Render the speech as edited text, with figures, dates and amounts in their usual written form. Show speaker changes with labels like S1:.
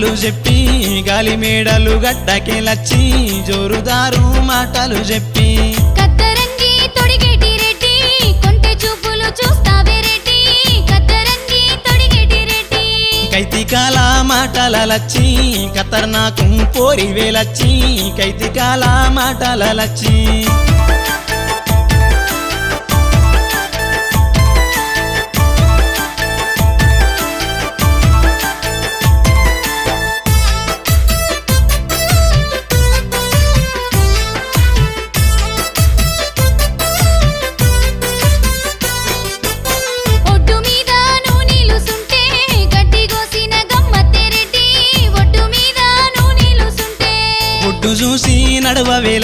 S1: మాటలు చెప్పి గాలి మేడలు గడ్డకెలచ్చి జోరుదారు మాటలు చెప్పి
S2: కత్తరంగి తొడిగేటి రెడ్డి కొంటె చూపులు చూస్తావే రెడ్డి కత్తరంగి తొడిగేటి రెడ్డి
S1: కైతికాల మాటలచ్చి కతర్నాకు పోరి వేలచ్చి కైతికాల మాటలచ్చి